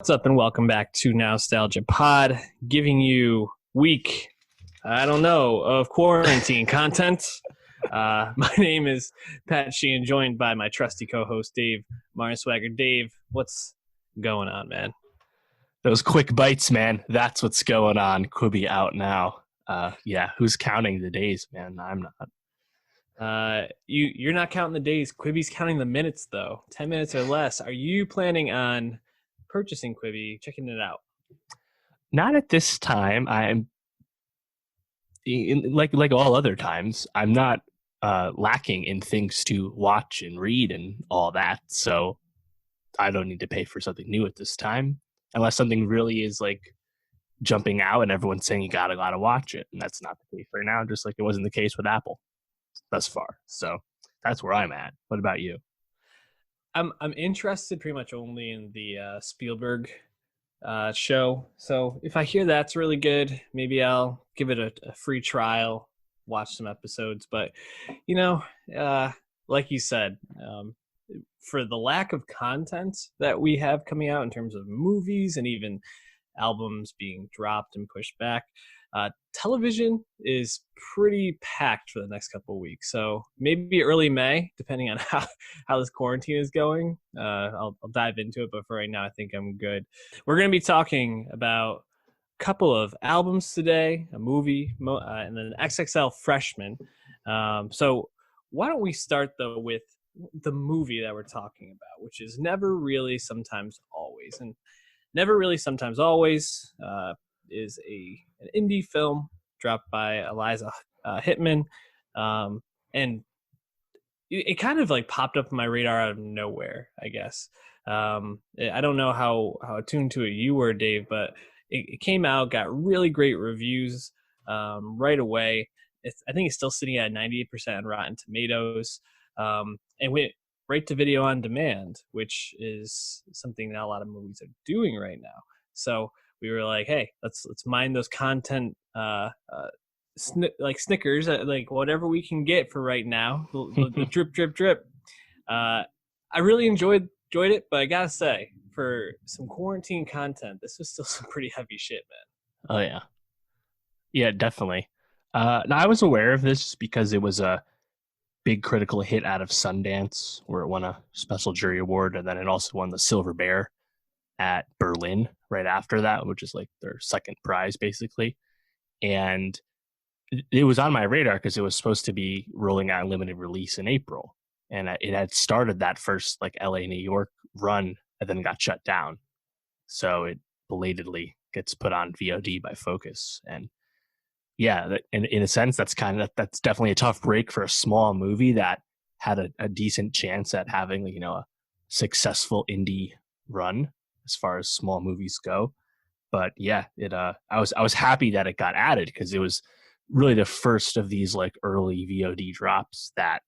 What's up, and welcome back to Nowstalgia Pod, giving you week, I don't know, of quarantine content. My name is Pat Sheehan, joined by my trusty co-host Dave Martin Swagger. Dave, what's going on, man? Those quick bites, man. That's what's going on. Quibi out now. Yeah, who's counting the days, man? I'm not. You're not counting the days. Quibi's counting the minutes, though. 10 minutes or less. Are you planning on purchasing Quibi, checking it out? Not at this time. I'm like all other times. I'm not lacking in things to watch and read and all that. So I don't need to pay for something new at this time, unless something really is like jumping out and everyone's saying you gotta watch it, and that's not the case right now. Just like it wasn't the case with Apple thus far. So that's where I'm at. What about you? I'm interested pretty much only in the Spielberg show. So if I hear that's really good, maybe I'll give it a free trial, watch some episodes. But you know, like you said, for the lack of content that we have coming out in terms of movies and even albums being dropped and pushed back, television is pretty packed for the next couple of weeks. So maybe early May, depending on how this quarantine is going. I'll dive into it, but for right now, I think I'm good. We're going to be talking about a couple of albums today, a movie, and then XXL Freshmen. So why don't we start, though, with the movie that we're talking about, which is Never Really, Sometimes Always. And Never Really, Sometimes Always is an indie film dropped by Eliza Hittman, and it kind of like popped up on my radar out of nowhere, I guess. I don't know how attuned to it you were, Dave, but it came out, got really great reviews right away. I think it's still sitting at 98% on Rotten Tomatoes, and went right to video on demand, which is something that a lot of movies are doing right now. So we were like, hey, let's mine those content like Snickers, like whatever we can get for right now. The drip, drip, drip. I really enjoyed it, but I gotta say, for some quarantine content, this was still some pretty heavy shit, man. Oh yeah, definitely. Now I was aware of this because it was a big critical hit out of Sundance, where it won a special jury award, and then it also won the Silver Bear at Berlin right after that, which is like their second prize basically. And it was on my radar because it was supposed to be rolling out limited release in April, and it had started that first like LA New York run and then got shut down. So it belatedly gets put on VOD by Focus. And yeah, in a sense, that's definitely a tough break for a small movie that had a decent chance at having, you know, a successful indie run as far as small movies go. But yeah, I was happy that it got added because it was really the first of these like early VOD drops that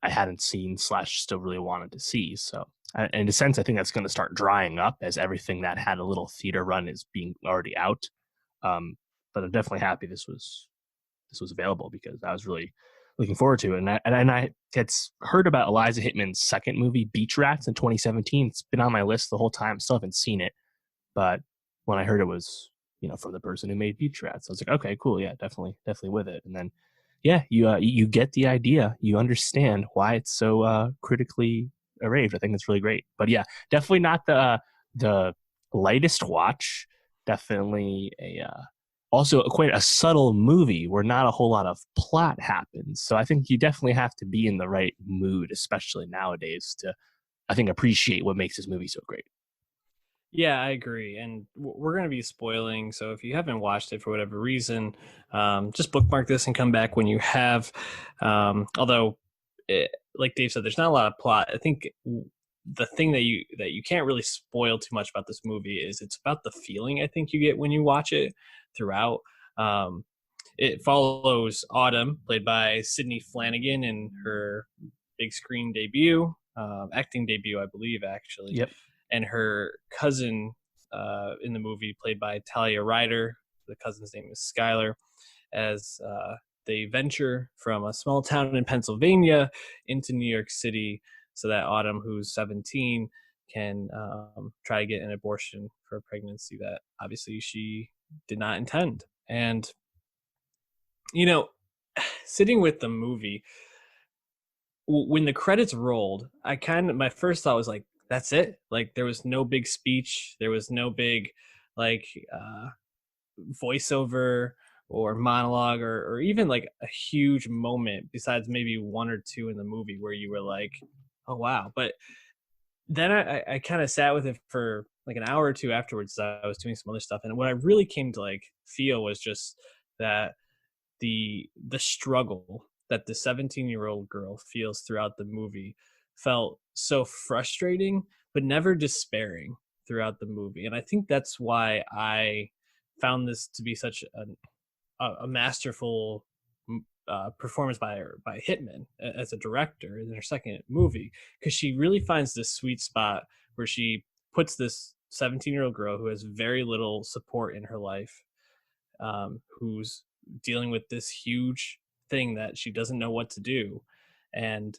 I hadn't seen / still really wanted to see. So in a sense, I think that's going to start drying up as everything that had a little theater run is being already out. But I'm definitely happy this was available because I was really looking forward to it. And I had heard about Eliza Hittman's second movie, Beach Rats, in 2017. It's been on my list the whole time. Still haven't seen it, but when I heard it was, you know, from the person who made Beach Rats, I was like, okay, cool, yeah, definitely with it. And then, yeah, you get the idea, you understand why it's so critically raved. I think it's really great. But yeah, definitely not the lightest watch. Definitely also quite a subtle movie where not a whole lot of plot happens. So I think you definitely have to be in the right mood, especially nowadays, to, I think, appreciate what makes this movie so great. Yeah, I agree. And we're going to be spoiling. So if you haven't watched it for whatever reason, just bookmark this and come back when you have. Although, like Dave said, there's not a lot of plot. I think the thing that you can't really spoil too much about this movie is it's about the feeling I think you get when you watch it throughout. It follows Autumn, played by Sydney Flanagan, in her big screen debut, acting debut, I believe, actually. Yep. And her cousin in the movie, played by Talia Ryder. The cousin's name is Skylar, as they venture from a small town in Pennsylvania into New York City so that Autumn, who's 17, can try to get an abortion for a pregnancy that obviously she did not intend. And you know, sitting with the movie, when the credits rolled, I kind of, my first thought was like, that's it. Like there was no big speech, there was no big like voiceover or monologue, or even like a huge moment besides maybe one or two in the movie where you were like, oh wow. But then I kind of sat with it for like an hour or two afterwards. I was doing some other stuff, and what I really came to like feel was just that the struggle that the 17-year-old girl feels throughout the movie felt so frustrating but never despairing throughout the movie. And I think that's why I found this to be such a masterful performance by Hitman as a director in her second movie, because she really finds this sweet spot where she puts this 17-year-old girl who has very little support in her life, who's dealing with this huge thing that she doesn't know what to do, and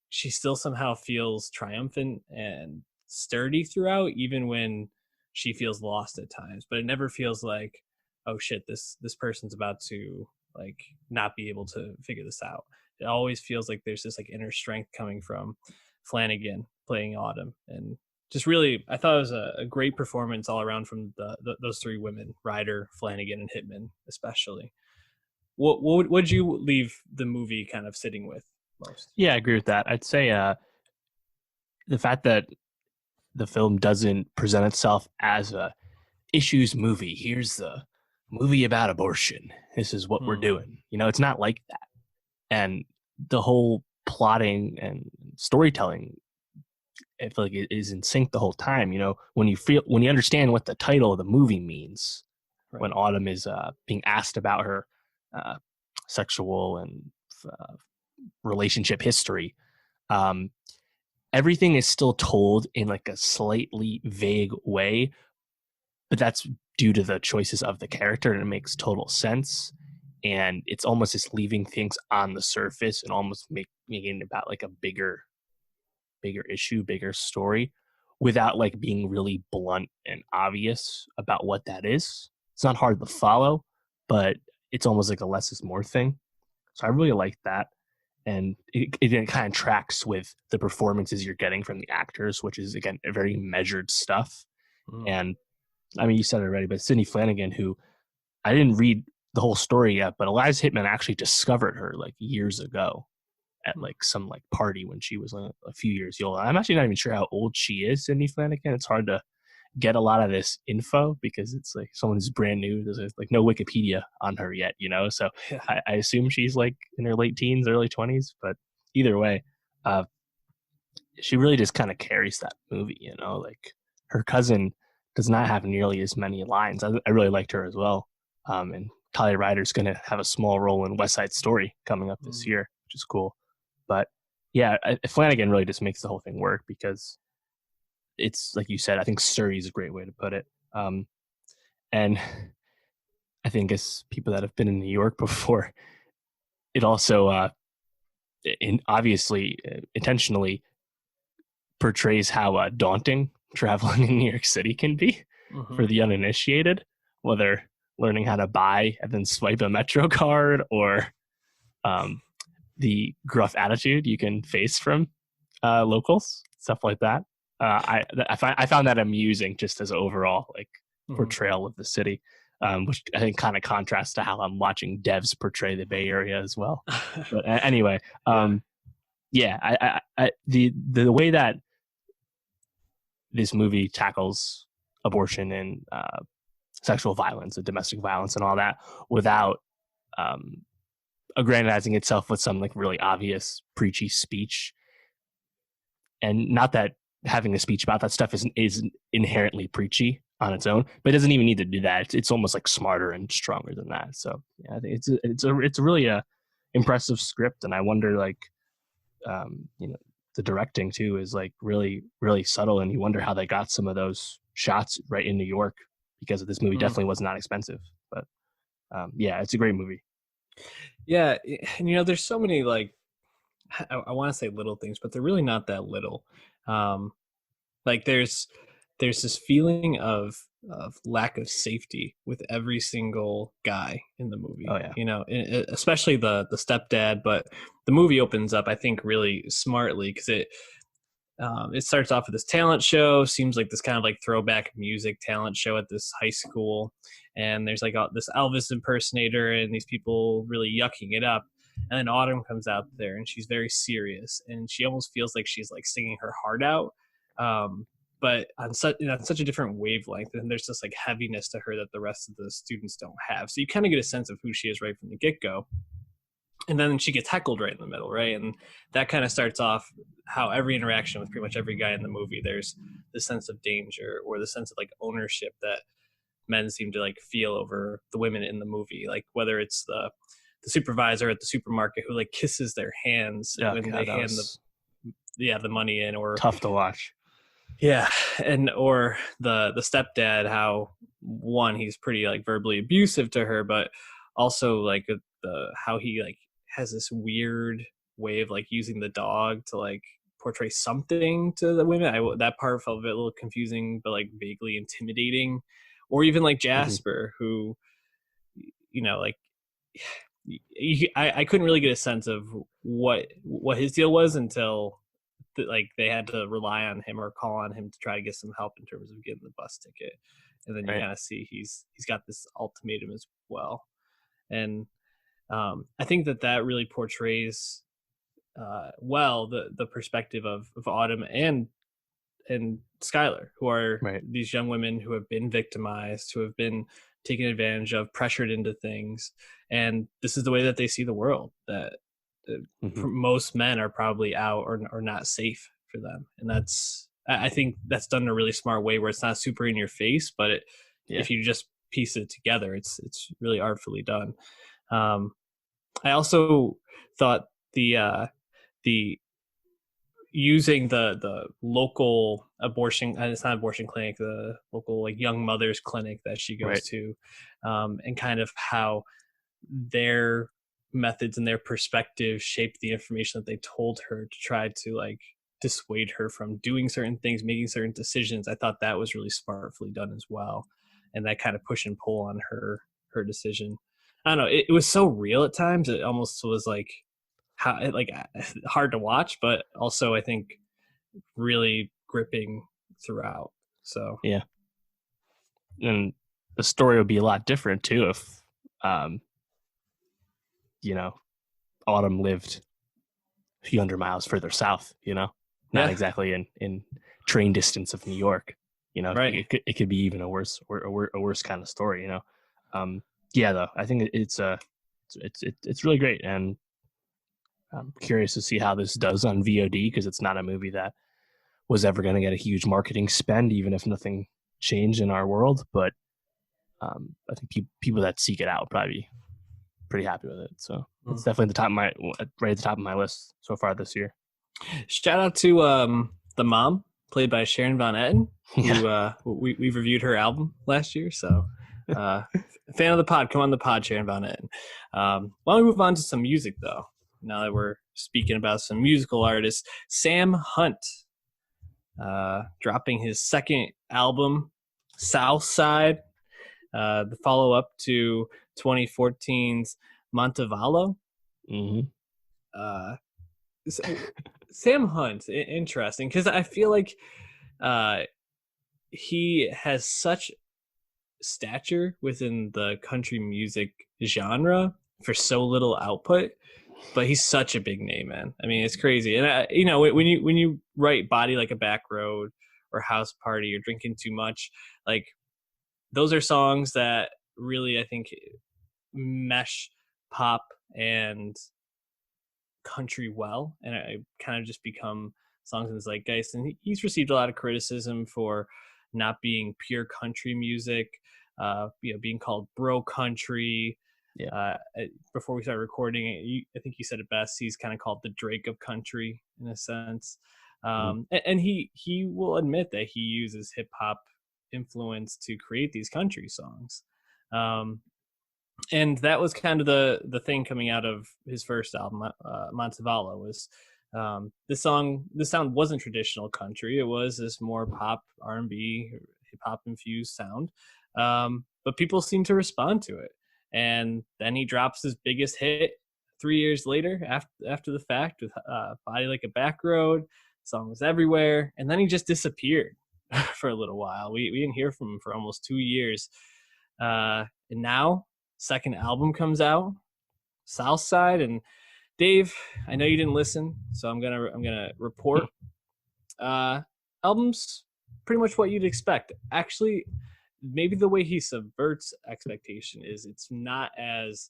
she still somehow feels triumphant and sturdy throughout, even when she feels lost at times. But it never feels like, oh shit, this person's about to like not be able to figure this out. It always feels like there's this like inner strength coming from Flanagan playing Autumn. And just really, I thought it was a great performance all around from those three women, Ryder, Flanagan, and Hitman especially. What would you leave the movie kind of sitting with most? Yeah, I agree with that. I'd say the fact that the film doesn't present itself as a issues movie. Here's the movie about abortion. This is what we're doing. You know, it's not like that. And the whole plotting and storytelling, I feel like it is in sync the whole time. You know, when you understand what the title of the movie means, right, when Autumn is being asked about her sexual and relationship history, everything is still told in like a slightly vague way, but that's due to the choices of the character, and it makes total sense. And it's almost just leaving things on the surface and almost making it about like a bigger issue, bigger story, without like being really blunt and obvious about what that is. It's not hard to follow, but it's almost like a less is more thing. So I really like that. And it kind of tracks with the performances you're getting from the actors, which is, again, very measured stuff. And I mean, you said it already, but Sydney Flanagan, who I didn't read the whole story yet, but Eliza Hittman actually discovered her like years ago at like some like party when she was a few years old. I'm actually not even sure how old she is, Sydney Flanagan. It's hard to get a lot of this info because it's like someone who's brand new. There's like no Wikipedia on her yet, you know? So yeah. I assume she's like in her late teens, early 20s, but either way, she really just kind of carries that movie, you know? Like her cousin does not have nearly as many lines. I really liked her as well. And Talia Ryder's going to have a small role in West Side Story coming up this year, which is cool. But yeah, Flanagan really just makes the whole thing work because it's like you said, I think sturdy is a great way to put it. And I think as people that have been in New York before, it also obviously intentionally portrays how daunting traveling in New York City can be for the uninitiated, whether learning how to buy and then swipe a Metro card or the gruff attitude you can face from locals, stuff like that. I found that amusing just as an overall like portrayal of the city, which I think kind of contrasts to how I'm watching devs portray the Bay Area as well. But anyway, yeah, the way that this movie tackles abortion and sexual violence and domestic violence and all that without aggrandizing itself with some like really obvious preachy speech, and not that having a speech about that stuff is inherently preachy on its own, but it doesn't even need to do that. It's almost like smarter and stronger than that. So yeah, I think it's really a impressive script, and I wonder like you know, the directing too is like really really subtle, and you wonder how they got some of those shots right in New York, because this movie definitely was not expensive. But yeah, it's a great movie. Yeah, and you know, there's so many like I want to say little things, but they're really not that little. Like there's this feeling of lack of safety with every single guy in the Oh movie, yeah. especially the stepdad. But the movie opens up, I think, really smartly because it starts off with this talent show. Seems like this kind of like throwback music talent show at this high school, and there's like this Elvis impersonator and these people really yucking it up. And then Autumn comes out there, and she's very serious, and she almost feels like she's like singing her heart out, but on such a different wavelength. And there's this like heaviness to her that the rest of the students don't have. So you kind of get a sense of who she is right from the get go, and then she gets heckled right in the middle, right? And that kind of starts off how every interaction with pretty much every guy in the movie, there's the sense of danger or the sense of like ownership that men seem to like feel over the women in the movie, like whether it's the supervisor at the supermarket who like kisses their hands Oh when they god, that hand was the money in, or tough to watch. yeah, and or the stepdad, how one, he's pretty like verbally abusive to her, but also like the how he like has this weird way of like using the dog to like portray something to the women. That part felt a bit, a little confusing, but like vaguely intimidating. Or even like Hmm. Jasper, who like I couldn't really get a sense of what his deal was until like they had to rely on him or call on him to try to get some help in terms of getting the bus ticket. And then you Right. kind of see he's got this ultimatum as well. And I think that really portrays well the perspective of Autumn and Skylar, who are Right. these young women who have been victimized, who have been taken advantage of, pressured into things, and this is the way that they see the world. That Hmm. most men are probably out or not safe for them, and I think that's done in a really smart way where it's not super in your face, but Yeah. if you just piece it together, it's really artfully done. Um, I also thought the using the local abortion, and it's not abortion clinic, the local like young mothers clinic that she goes Right. to, and kind of how their methods and their perspective shaped the information that they told her to try to like dissuade her from doing certain things, making certain decisions. I thought that was really smartly done as well, and that kind of push and pull on her decision. I don't know. It was so real at times. It almost was how like hard to watch, but also I think really gripping throughout. So Yeah. And the story would be a lot different too if um you know Autumn lived a few hundred miles further south, not yeah, exactly in train distance of New York. right. It could be even a worse or a worse kind of story. Um, yeah, though I think it's really great, and I'm curious to see how this does on VOD because it's not a movie that was ever going to get a huge marketing spend, even if nothing changed in our world. But I think people that seek it out probably be pretty happy with it. So it's Mm. definitely right at the top of my list so far this year. Shout out to the mom played by Sharon Von Etten, Yeah. who we reviewed her album last year. So fan of the pod, come on the pod, Sharon Von Etten. Why don't we move on to some music though? Now that we're speaking about some musical artists, Sam Hunt dropping his second album, Southside, the follow up to 2014's Montevallo. Hmm. Uh, Sam Hunt, interesting because I feel like uh, he has such stature within the country music genre for so little output, but he's such a big name, man. I mean, it's crazy. And when you write "Body Like a Back Road" or "House Party" or "Drinking Too Much," like those are songs that really I think mesh pop and country well, and I kind of just become songs in the zeitgeist. And he's received a lot of criticism for not being pure country music, being called bro country. Yeah. Uh, Before we started recording, I think you said it best. He's kind of called the Drake of country in a sense, Hmm. and he will admit that he uses hip hop influence to create these country songs. Um, and that was kind of the thing coming out of his first album, Montevallo, was This sound wasn't traditional country. It was this more pop, R&B, hip hop infused sound. But people seem to respond to it. And then he drops his biggest hit 3 years later, after the fact, with "Body Like a Back Road." The song was everywhere, and then he just disappeared for a little while. We didn't hear from him for almost 2 years, and now second album comes out, Southside, and Dave, I know you didn't listen, so I'm gonna report. Uh, Album's pretty much what you'd expect. Actually, maybe the way he subverts expectation is it's not as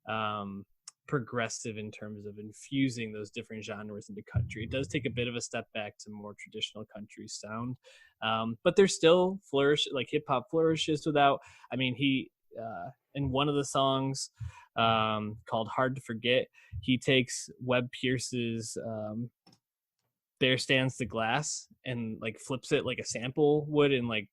um, progressive in terms of infusing those different genres into country. It does take a bit of a step back to more traditional country sound, but there's still flourish, like hip hop flourishes without. I mean, he in one of the songs called "Hard to Forget," he takes Webb Pierce's "There Stands the Glass" and like flips it like a sample would in like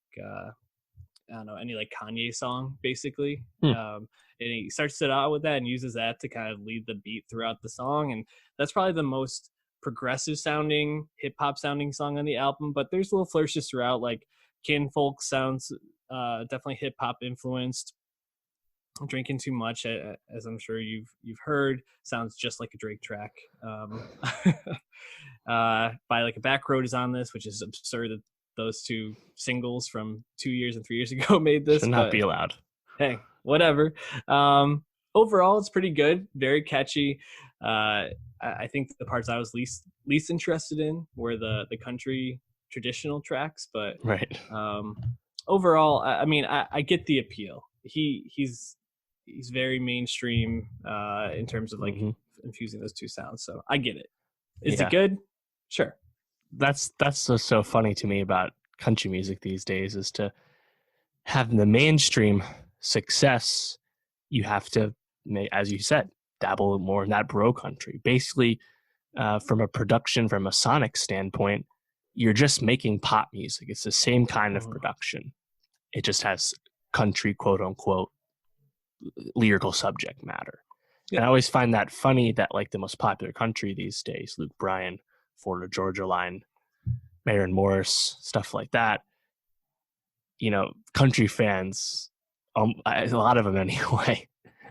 I don't know, any like Kanye song, basically. Hmm. And he starts it out with that and uses that to kind of lead the beat throughout the song. And that's probably the most progressive sounding, hip hop sounding song on the album. But there's little flourishes throughout, like Kinfolk sounds definitely hip hop influenced. Drinking Too Much, as I'm sure you've heard, sounds just like a Drake track. By Like a Back Road is on this, which is absurd that those two singles from 2 years and 3 years ago made this. Should not be allowed. Hey, whatever. Overall, it's pretty good, very catchy. I think the parts I was least interested in were the country traditional tracks, but right. Overall, I mean, I get the appeal. He's very mainstream in terms of like infusing those two sounds, so I get it. Is it good? Sure. That's so funny to me about country music these days, is to have the mainstream success, you have to, as you said, dabble more in that bro country. Basically, from a production, from a sonic standpoint, you're just making pop music. It's the same kind of production. It just has country, quote unquote, lyrical subject matter. Yeah. And I always find that funny that like the most popular country these days, Luke Bryan, Florida Georgia Line, Maren Morris, stuff like that, you know, country fans, a lot of them anyway,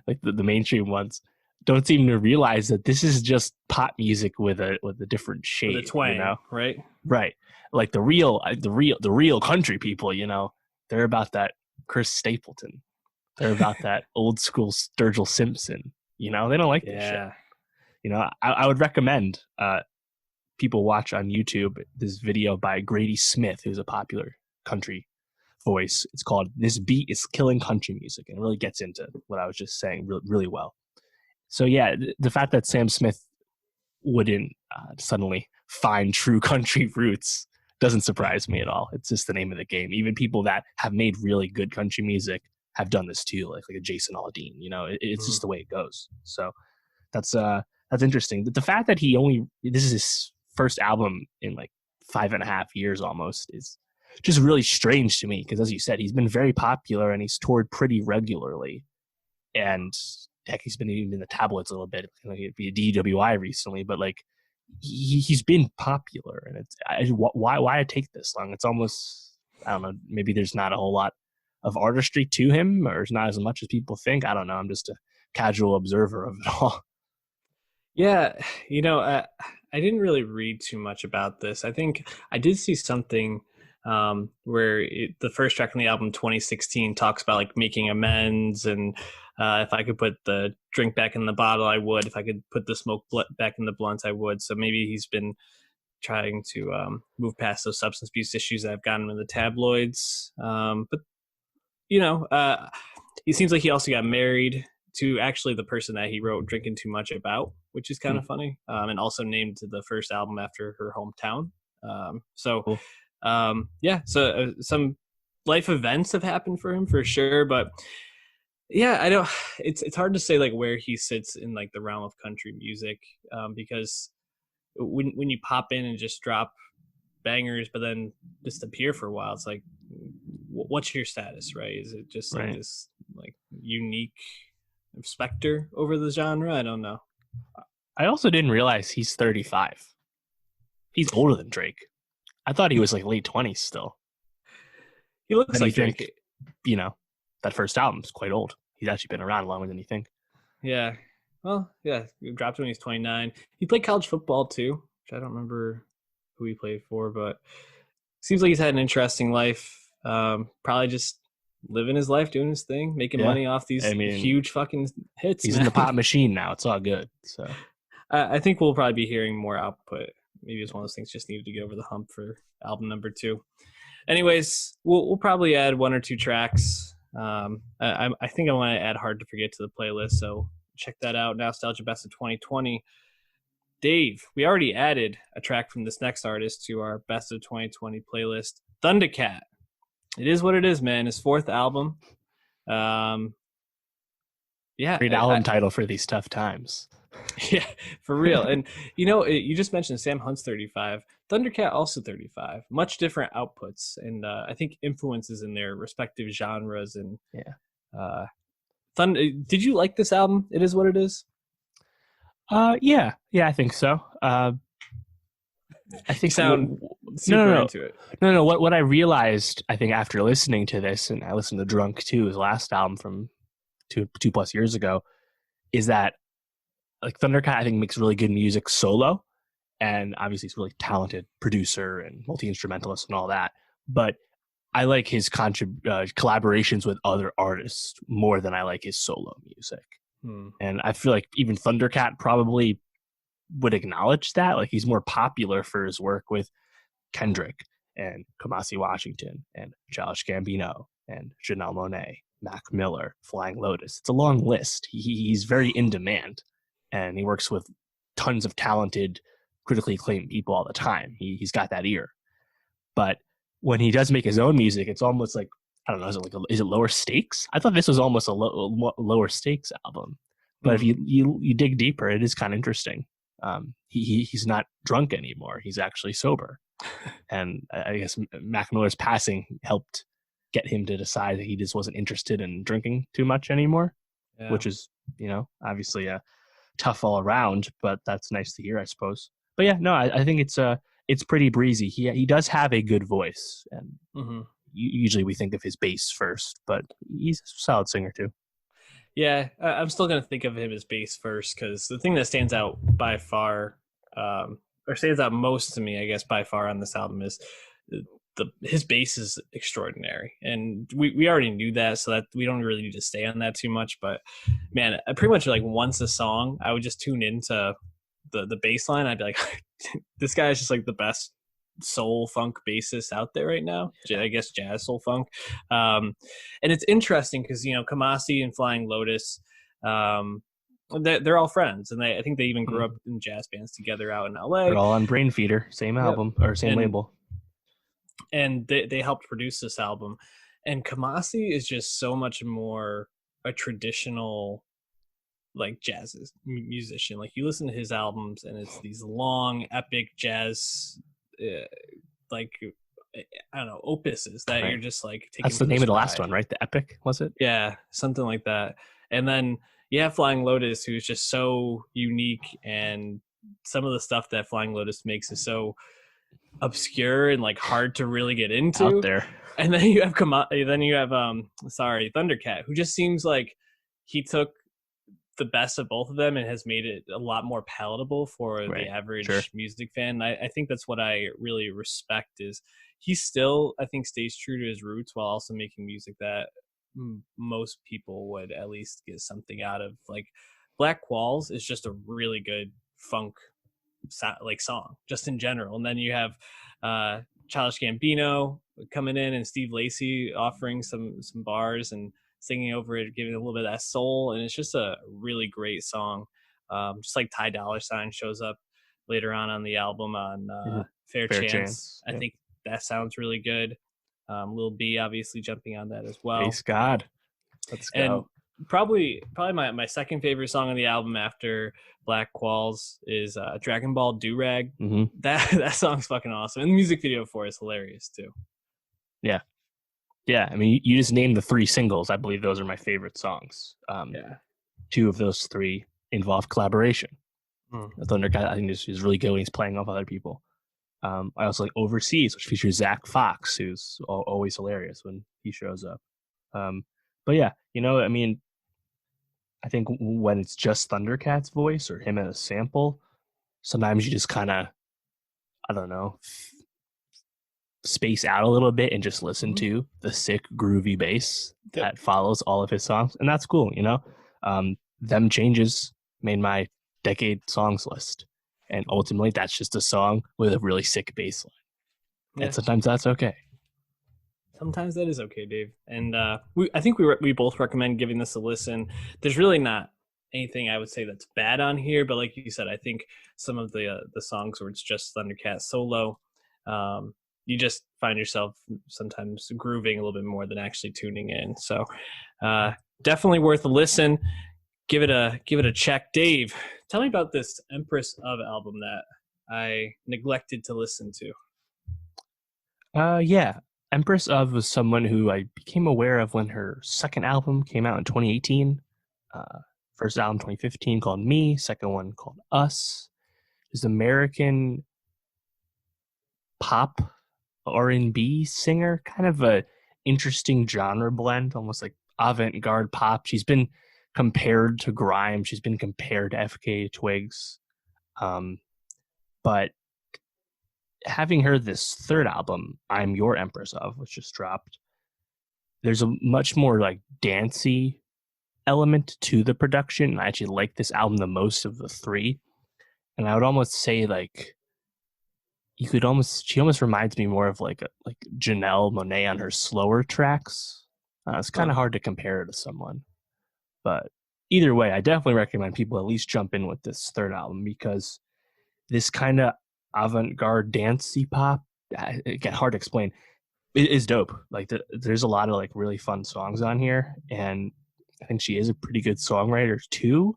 like the mainstream ones, don't seem to realize that this is just pop music with a different shade, with a twang, you know? Right. Like the real country people, you know, they're about that Chris Stapleton, they're about that old school Sturgill Simpson, you know, they don't like this shit. You know, I would recommend people watch on YouTube this video by Grady Smith, who's a popular country voice. It's called "This Beat is Killing Country Music," and it really gets into what I was just saying really well. So yeah, the fact that Sam Smith wouldn't suddenly find true country roots doesn't surprise me at all. It's just the name of the game. Even people that have made really good country music have done this too, like a Jason Aldean. You know, it's just the way it goes. So that's interesting. The fact that this is his first album in like 5.5 years almost is just really strange to me, because as you said, he's been very popular and he's toured pretty regularly, and heck, he's been even in the tabloids a little bit, like via DWI recently, but like he's been popular, and why it take this long? It's almost, I don't know, maybe there's not a whole lot of artistry to him, or it's not as much as people think. I don't know. I'm just a casual observer of it all. Yeah, you know, I didn't really read too much about this. I think I did see something where the first track on the album, 2016, talks about like making amends, and if I could put the drink back in the bottle, I would. If I could put the smoke back in the blunt, I would. So maybe he's been trying to move past those substance abuse issues that have gotten him in the tabloids. But, you know, it seems like he also got married to actually the person that he wrote "Drinking Too Much" about, which is kind of funny, and also named the first album after her hometown. Cool. Yeah, so some life events have happened for him for sure, but yeah, I don't. It's hard to say like where he sits in like the realm of country music, because when you pop in and just drop bangers, but then disappear for a while, it's like, what's your status, right? Is it just like this like unique specter over the genre? I don't know. I also didn't realize he's 35. He's older than Drake. I thought he was like late 20s still. He looks Then you like think, Drake. that first album's quite old. He's actually been around longer than you think. Yeah. Well, yeah, he dropped when he's 29. He played college football too, which I don't remember who he played for, but seems like he's had an interesting life. Probably just living his life, doing his thing, making Yeah. money off I these mean, huge fucking hits, he's man. in the pop machine now. It's all good. So I think we'll probably be hearing more output. Maybe it's one of those things just needed to get over the hump for album number 2. Anyways, we'll probably add 1 or 2 tracks. I think I want to add Hard to Forget to the playlist, so check that out. Nowstalgia Best of 2020. Dave, we already added a track from this next artist to our Best of 2020 playlist. Thundercat. It is what it is, man. His 4th album. Yeah, great album title for these tough times. Yeah, for real. And you just mentioned Sam Hunt's 35. Thundercat also 35. Much different outputs, and I think influences in their respective genres. And yeah, did you like this album? It is what it is. Yeah, I think so. I think you sound super into it. No. What I realized, I think, after listening to this, and I listened to Drunk too, his last album from two plus years ago, is that like Thundercat, I think, makes really good music solo, and obviously he's a really talented producer and multi-instrumentalist and all that. But I like his collaborations with other artists more than I like his solo music. And I feel like even Thundercat probably would acknowledge that. Like, he's more popular for his work with Kendrick and Kamasi Washington and Childish Gambino and Janelle Monáe, Mac Miller, Flying Lotus. It's a long list. He's very in demand, and he works with tons of talented, critically acclaimed people all the time. He's got that ear. But when he does make his own music, it's almost like, I don't know, is it lower stakes? I thought this was almost a lower stakes album. But if you dig deeper, it is kind of interesting. He's not drunk anymore. He's actually sober. And I guess Mac Miller's passing helped get him to decide that he just wasn't interested in drinking too much anymore, which is, obviously tough all around, but that's nice to hear, I suppose. But yeah, no, I think it's pretty breezy. He does have a good voice, and usually we think of his bass first, but he's a solid singer too. Yeah, I'm still going to think of him as bass first, because the thing that stands out by far, or stands out most to me, I guess, by far on this album is his bass is extraordinary. And we already knew that, so that we don't really need to stay on that too much. But man, I pretty much, like, once a song, I would just tune into the bass line. I'd be like, this guy is just like the best soul funk bassist out there right now. I guess jazz soul funk. And it's interesting because Kamasi and Flying Lotus, they're all friends, and I think they even grew up in jazz bands together out in LA. They're all on Brain Feeder, same album or same label, and they helped produce this album. And Kamasi is just so much more a traditional, like, jazz musician. Like, you listen to his albums and it's these long epic jazz like, I don't know, opuses that you're just like taking. That's the name of the last one, right? The Epic, was it? Yeah, something like that. And then you have Flying Lotus, who's just so unique, and some of the stuff that Flying Lotus makes is so obscure and like hard to really get into out there. And then you have Thundercat, who just seems like he took the best of both of them and has made it a lot more palatable for the average music fan. I think that's what I really respect, is he still, I think, stays true to his roots while also making music that most people would at least get something out of. Like, Black Walls is just a really good funk song just in general. And then you have Childish Gambino coming in and Steve Lacy offering some bars and singing over it, giving it a little bit of that soul, and it's just a really great song. Just like Ty Dolla $ign shows up later on the album on Fair Chance. I think that sounds really good. Lil B obviously jumping on that as well. Praise God. Let's go. And probably my second favorite song on the album after Black Qualls is Dragon Ball Do-Rag. That song's fucking awesome, and the music video for it is hilarious too. Yeah, I mean, you just named the 3 singles. I believe those are my favorite songs. 2 of those 3 involve collaboration. Thundercat, I think, is really good when he's playing off other people. I also like Overseas, which features Zach Fox, who's always hilarious when he shows up. Um, but yeah, I mean, I think when it's just Thundercat's voice or him in a sample, sometimes you just kind of, I don't know, space out a little bit and just listen Mhm. to the sick, groovy bass Yep. that follows all of his songs. And that's cool. Them Changes made my decade songs list. And ultimately, that's just a song with a really sick bass line. And Yeah. sometimes that's okay. Sometimes that is okay, Dave. And I think we both recommend giving this a listen. There's really not anything I would say that's bad on here, but like you said, I think some of the songs where it's just Thundercat solo, um, you just find yourself sometimes grooving a little bit more than actually tuning in. So uh, definitely worth a listen. Give it a check, Dave. Tell me about this Empress of album that I neglected to listen to. Yeah. Empress of was someone who I became aware of when her second album came out in 2018. Uh, First album 2015 called Me, second one called Us. Is American pop R&B singer, kind of a interesting genre blend, almost like avant-garde pop. She's been compared to Grime. She's been compared to FK Twigs. Um, but having heard this third album, I'm Your Empress of, which just dropped, there's a much more like dancey element to the production. I actually like this album the most of the three. And I would almost say like she almost reminds me more of like Janelle Monáe on her slower tracks. It's kind Huh. of hard to compare her to someone, but either way, I definitely recommend people at least jump in with this third album because this kind of avant-garde dancey pop, again, hard to explain, is dope. Like there's a lot of like really fun songs on here, and I think she is a pretty good songwriter too.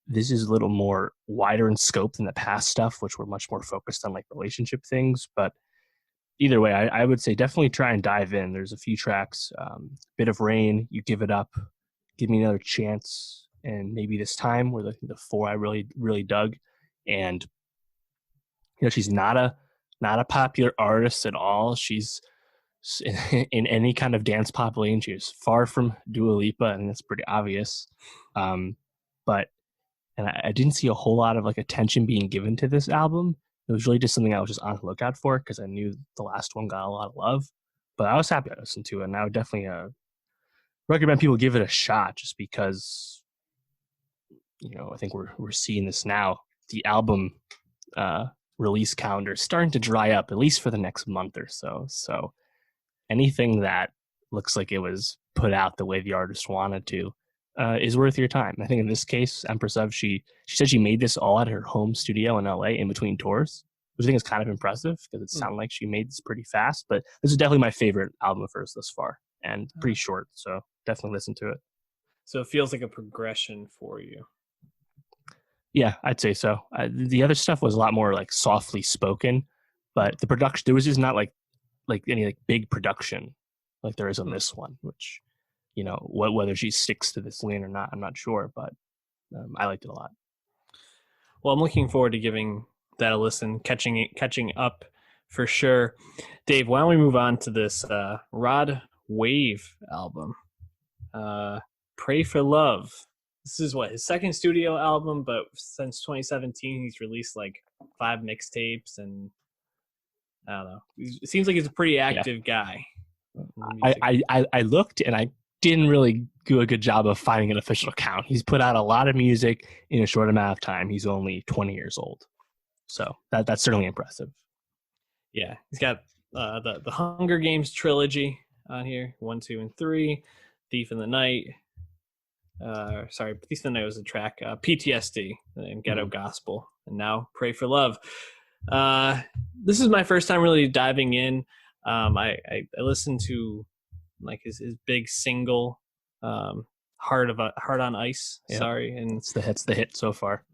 This is a little more wider in scope than the past stuff, which were much more focused on like relationship things. But either way, I would say definitely try and dive in. There's a few tracks, Bit of Rain, You Give It Up, Give Me Another Chance, and Maybe This Time were the four I really, really dug. And she's not a popular artist at all. She's in any kind of dance pop lane. She's far from Dua Lipa, and that's pretty obvious. Um, but and I didn't see a whole lot of like attention being given to this album. It was really just something I was just on the lookout for because I knew the last one got a lot of love. But I was happy I listened to it, and I would definitely recommend people give it a shot just because I think we're seeing this now. The album uh, release calendar is starting to dry up, at least for the next month or so. So anything that looks like it was put out the way the artist wanted to is worth your time. I think in this case, Empress of she said she made this all at her home studio in LA in between tours, which I think is kind of impressive because it Hmm. sounded like she made this pretty fast. But this is definitely my favorite album of hers thus far, and pretty short, so definitely listen to it. So it feels like a progression for you. Yeah, I'd say so. The other stuff was a lot more like softly spoken, Hmm. but the production there was just not like any like big production like there is on Hmm. this one, which whether she sticks to this lane or not, I'm not sure, but I liked it a lot. Well, I'm looking forward to giving that a listen, catching up for sure. Dave, why don't we move on to this Rod Wave album? Uh, Pray for Love. This is what his second studio album, but since 2017, he's released like 5 mixtapes, and I don't know. It seems like he's a pretty Yeah, active guy. I looked and I didn't really do a good job of finding an official count. He's put out a lot of music in a short amount of time. He's only 20 years old, so that's certainly impressive. Yeah, he's got the Hunger Games trilogy on here, 1, 2, and 3. Thief in the Night. Sorry, Thief in the Night was a track. PTSD and Ghetto Mm-hmm. Gospel, and now Pray for Love. Uh, this is my first time really diving in. I listened to like his big single, Heart on Ice. Yep, Sorry, and it's the hit so far.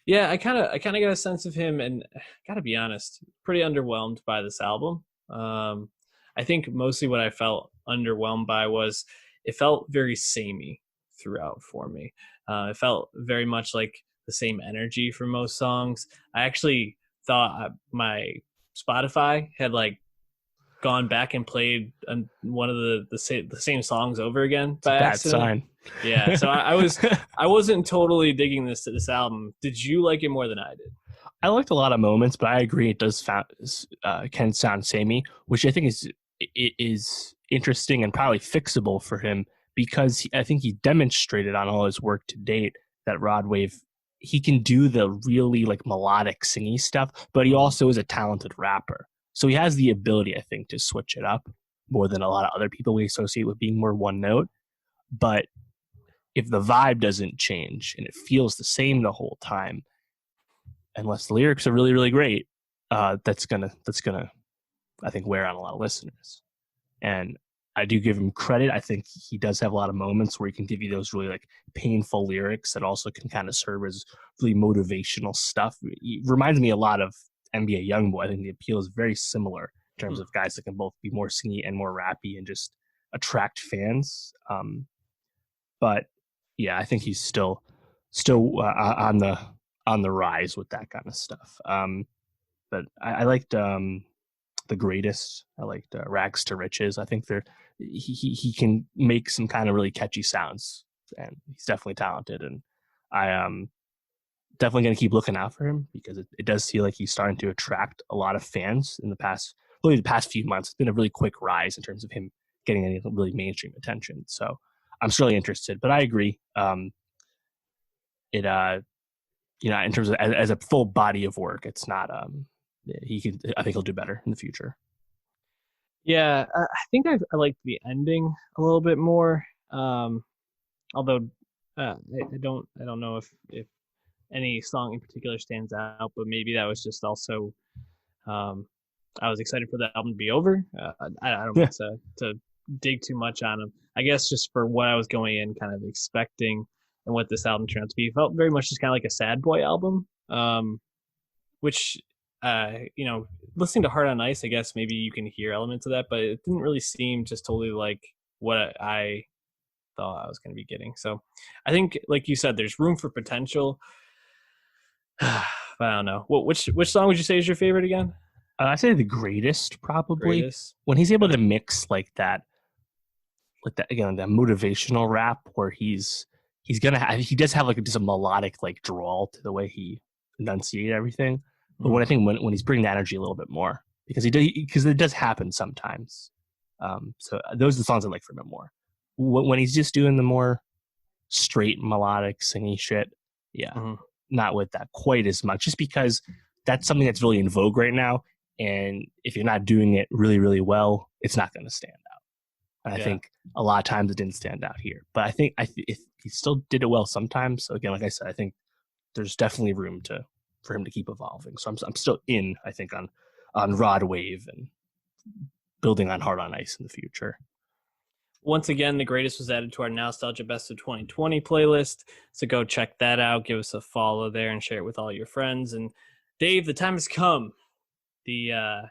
yeah, I kind of got a sense of him, and gotta be honest, pretty underwhelmed by this album. I think mostly what I felt underwhelmed by was it felt very samey throughout for me. It felt very much like the same energy for most songs. I actually thought my Spotify had like gone back and played one of the same songs over again It's a by bad accident. sign. Yeah, so I wasn't totally digging this album. Did you like it more than I did? I liked a lot of moments, but I agree it does can sound samey, which I think is interesting and probably fixable for him because I think he demonstrated on all his work to date that Rod Wave he can do the really like melodic singy stuff, but he also is a talented rapper. So he has the ability, I think, to switch it up more than a lot of other people we associate with being more one note. But if the vibe doesn't change and it feels the same the whole time, unless the lyrics are really, really great, that's gonna I think wear on a lot of listeners. And I do give him credit. I think he does have a lot of moments where he can give you those really like painful lyrics that also can kind of serve as really motivational stuff. He reminds me a lot of NBA Youngboy. I think the appeal is very similar in terms of guys that can both be more singy and more rappy and just attract fans. But yeah, I think he's still on the rise with that kind of stuff. But I liked The Greatest. I liked Rags to Riches. I think he can make some kind of really catchy sounds, and he's definitely talented. And I definitely going to keep looking out for him because it does feel like he's starting to attract a lot of fans in the past few months. It's been a really quick rise in terms of him getting any really mainstream attention. So I'm really interested. But I agree. In terms of as a full body of work, it's not. I think he'll do better in the future. Yeah, I think I liked the ending a little bit more. Although I don't know if any song in particular stands out, but maybe that was just also I was excited for the album to be over. I don't want to dig too much on him. I guess just for what I was going in kind of expecting and what this album turned out to be, it felt very much just kind of like a sad boy album. Which listening to Hard on Ice, I guess maybe you can hear elements of that, but it didn't really seem just totally like what I thought I was going to be getting. So I think, like you said, there's room for potential. But I don't know. Which song would you say is your favorite again? I say The Greatest, probably. Greatest. When he's able to mix like that again, that motivational rap where he does have like just a melodic like drawl to the way he enunciate everything. But when I think when he's bringing the energy a little bit more, because it does happen sometimes. So those are the songs I like from him more. When he's just doing the more straight melodic singing shit, yeah, not with that quite as much, just because that's something that's really in vogue right now. And if you're not doing it really, really well, it's not going to stand out. And I think a lot of times it didn't stand out here. But I think if he still did it well sometimes. So again, like I said, I think there's definitely room for him to keep evolving. So I'm still in, I think, on Rod Wave and building on Hard on Ice in the future. Once again, The Greatest was added to our Nowstalgia Best of 2020 playlist. So go check that out. Give us a follow there and share it with all your friends. And Dave, the time has come. The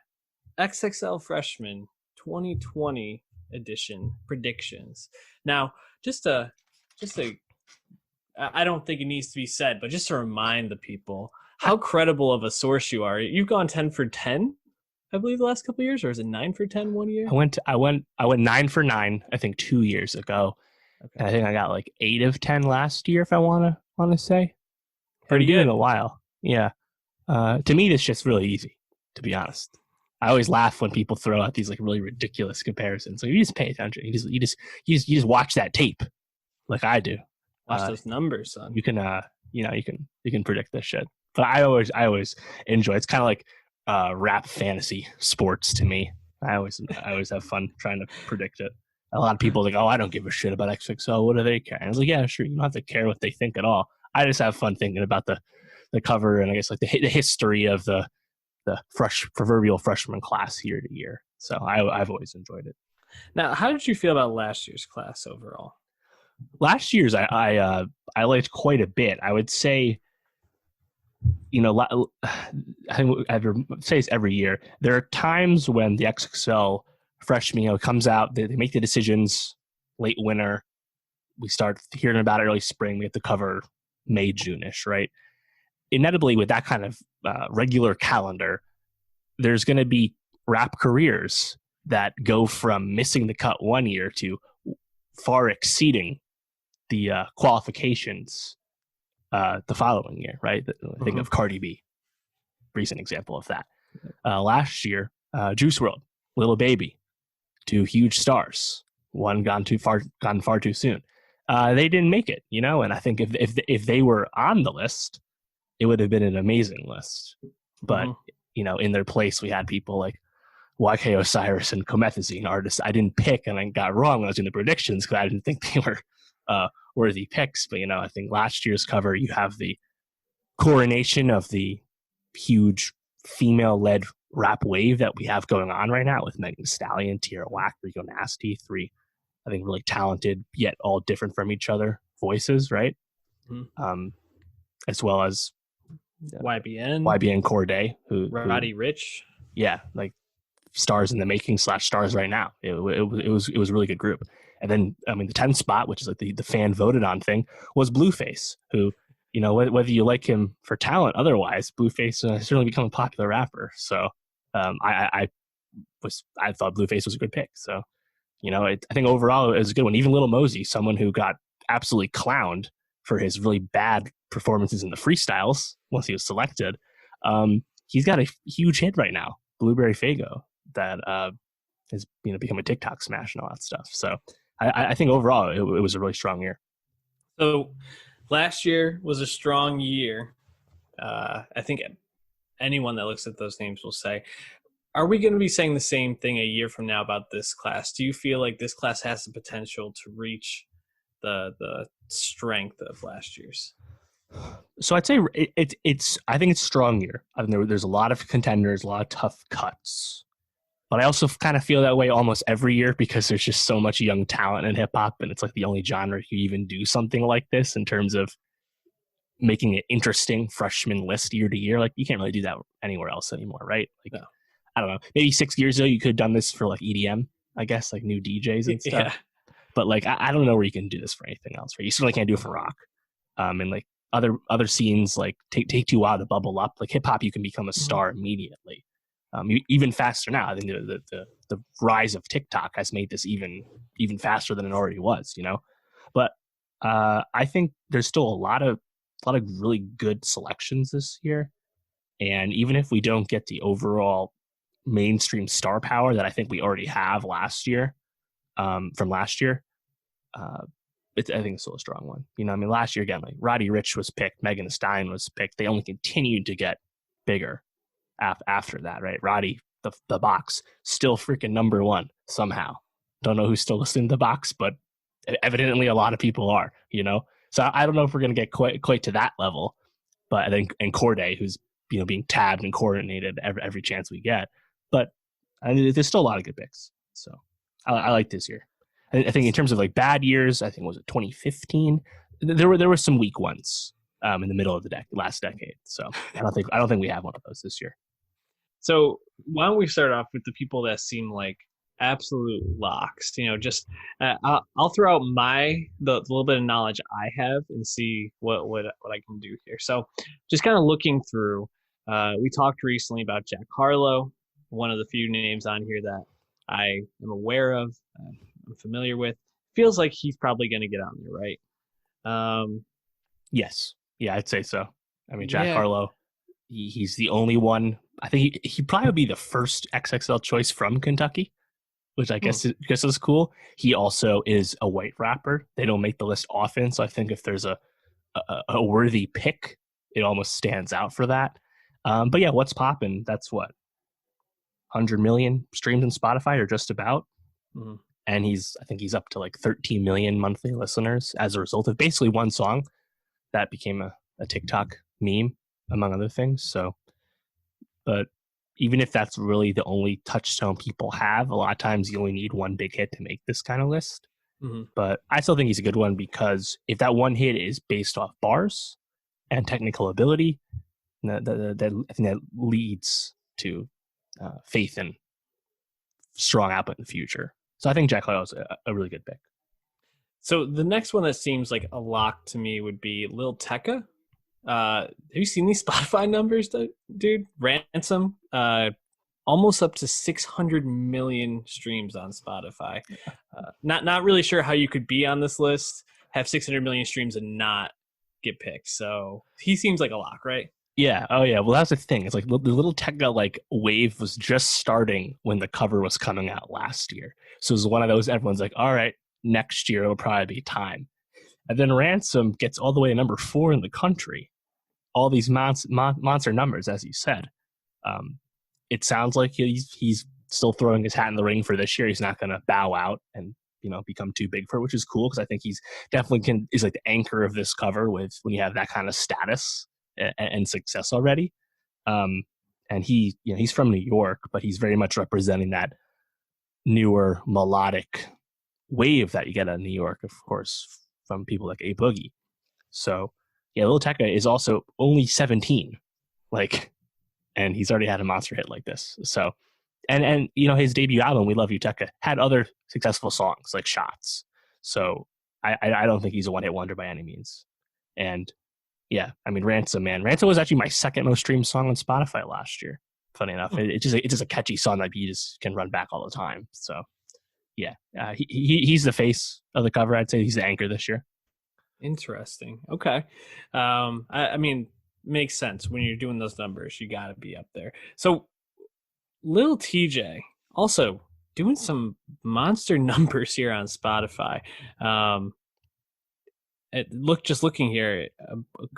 XXL Freshmen 2020 edition predictions. Now, I don't think it needs to be said, but just to remind the people how credible of a source you are. You've gone 10 for 10, I believe, the last couple of years, or is it 9 for 10 one year? I went 9 for 9, I think 2 years ago. Okay. And I think I got like 8 of 10 last year, if I want to say. Pretty good. In a while. Yeah. To me, it's just really easy, to be honest. I always laugh when people throw out these like really ridiculous comparisons. Like, you just pay attention. You just watch that tape, like I do. Watch those numbers, son. You can you can predict this shit. But I always enjoy. It's kind of like rap fantasy sports to me. I always have fun trying to predict it. A lot of people are like, oh, I don't give a shit about XXL. What do they care? And I was like, yeah, sure. You don't have to care what they think at all. I just have fun thinking about the cover and I guess like the history of the proverbial freshman class year to year. So I've always enjoyed it. Now, how did you feel about last year's class overall? Last year's I liked quite a bit. I would say, I say this every year. There are times when the XXL freshman, comes out, they make the decisions late winter. We start hearing about it early spring. We have to cover May, June-ish, right? Inevitably, with that kind of regular calendar, there's going to be rap careers that go from missing the cut one year to far exceeding the qualifications the following year, right? I think of Cardi B, recent example of that. Last year, Juice World, Little Baby, two huge stars. One gone far too soon. They didn't make it, and I think if they were on the list, it would have been an amazing list. But in their place, we had people like YK Osiris and Comethazine, artists I didn't pick and I got wrong when I was doing the predictions because I didn't think they were worthy picks. But I think last year's cover, you have the coronation of the huge female-led rap wave that we have going on right now with Megan Thee Stallion, Tierra Whack, Rico Nasty, three, I think, really talented yet all different from each other voices, right? As well as YBN Corday, Roddy Ricch, like stars in the making / stars right now. It was a really good group. And then the 10th spot, which is like the fan voted on thing, was Blueface, who whether you like him for talent otherwise, Blueface has certainly become a popular rapper. So I thought Blueface was a good pick. So I think overall it was a good one. Even Lil Mosey, someone who got absolutely clowned for his really bad performances in the freestyles once he was selected, he's got a huge hit right now, Blueberry Faygo, that has become a TikTok smash and all that stuff. So I think overall it was a really strong year. So last year was a strong year. I think anyone that looks at those names will say, are we going to be saying the same thing a year from now about this class? Do you feel like this class has the potential to reach the strength of last year's? So I'd say I think it's a strong year. I mean, there's a lot of contenders, a lot of tough cuts. But I also kind of feel that way almost every year because there's just so much young talent in hip hop, and it's like the only genre you even do something like this in terms of making an interesting freshman list year to year. Like you can't really do that anywhere else anymore, right? Like, no. I don't know. Maybe 6 years ago you could have done this for like EDM, I guess, like new DJs and stuff. Yeah. But like I don't know where you can do this for anything else, right? You certainly can't do it for rock. And like other scenes like take too while to bubble up. Like hip hop, you can become a star immediately. Even faster now. I think the rise of TikTok has made this even faster than it already was, But I think there's still a lot of really good selections this year, and even if we don't get the overall mainstream star power that I think we already have last year, from last year, I think it's still a strong one. Last year again, like Roddy Ricch was picked, Megan Thee Stallion was picked. They only continued to get bigger after that, right? Roddy, the Box, still freaking number one somehow. Don't know who's still listening to the Box, but evidently a lot of people are, So I don't know if we're going to get quite to that level, but I think, and Corday, who's being tabbed and coordinated every chance we get, but there's still a lot of good picks. So I like this year. I think in terms of like bad years, I think was it 2015. There were some weak ones in the middle of the last decade. So I don't think we have one of those this year. So why don't we start off with the people that seem like absolute locks? I'll throw out the little bit of knowledge I have and see what I can do here. So just kind of looking through, we talked recently about Jack Harlow, one of the few names on here that I am aware of, I'm familiar with. Feels like he's probably going to get on there, right? Yes. Yeah, I'd say so. I mean, Jack Harlow, he's the only one. I think he probably would be the first XXL choice from Kentucky, which I guess is cool. He also is a white rapper. They don't make the list often, so I think if there's a worthy pick, it almost stands out for that. But yeah, what's poppin'? That's what 100 million streams on Spotify, or just about. Mm-hmm. And I think he's up to like 13 million monthly listeners as a result of basically one song that became a TikTok meme, among other things. So, but even if that's really the only touchstone people have, a lot of times you only need one big hit to make this kind of list. Mm-hmm. But I still think he's a good one because if that one hit is based off bars and technical ability, I think that leads to faith and strong output in the future. So I think Jack Harlow is a really good pick. So the next one that seems like a lock to me would be Lil Tecca. Have you seen these Spotify numbers, dude? Ransom, almost up to 600 million streams on Spotify. Not really sure how you could be on this list, have 600 million streams and not get picked. So he seems like a lock, right? Yeah. Oh, yeah. Well, that's the thing. It's like the little techno like wave was just starting when the cover was coming out last year. So it was one of those everyone's like, all right, next year it'll probably be time. And then Ransom gets all the way to number 4 in the country. All these monster numbers, as you said. Um, it sounds like he's still throwing his hat in the ring for this year. He's not going to bow out and become too big for it, which is cool because I think he's definitely is like the anchor of this cover with when you have that kind of status and success already. Um, and he's from New York, but he's very much representing that newer melodic wave that you get out of New York, of course, from people like A Boogie. So yeah, Lil Tecca is also only 17, like, and he's already had a monster hit like this. So, and his debut album, We Love You Tecca, had other successful songs like Shots. So I don't think he's a one hit wonder by any means. And yeah, I mean Ransom, man, Ransom was actually my second most streamed song on Spotify last year. Funny enough, it's just a catchy song that you just can run back all the time. So yeah, he's the face of the cover. I'd say he's the anchor this year. Interesting. Okay. I mean, makes sense when you're doing those numbers. You got to be up there. So, Lil TJ also doing some monster numbers here on Spotify. Just looking here,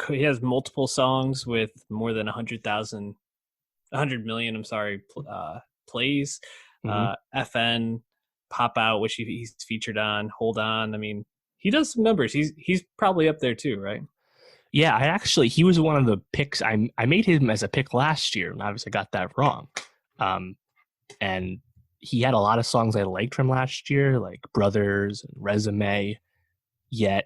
he has multiple songs with more than 100 million. I'm sorry, plays. Mm-hmm. FN, Pop Out, which he's featured on. Hold On. I mean, he does some numbers. He's probably up there too, right? Yeah, he was one of the picks. I made him as a pick last year, and obviously got that wrong. And he had a lot of songs I liked from last year, like Brothers and Resume. Yet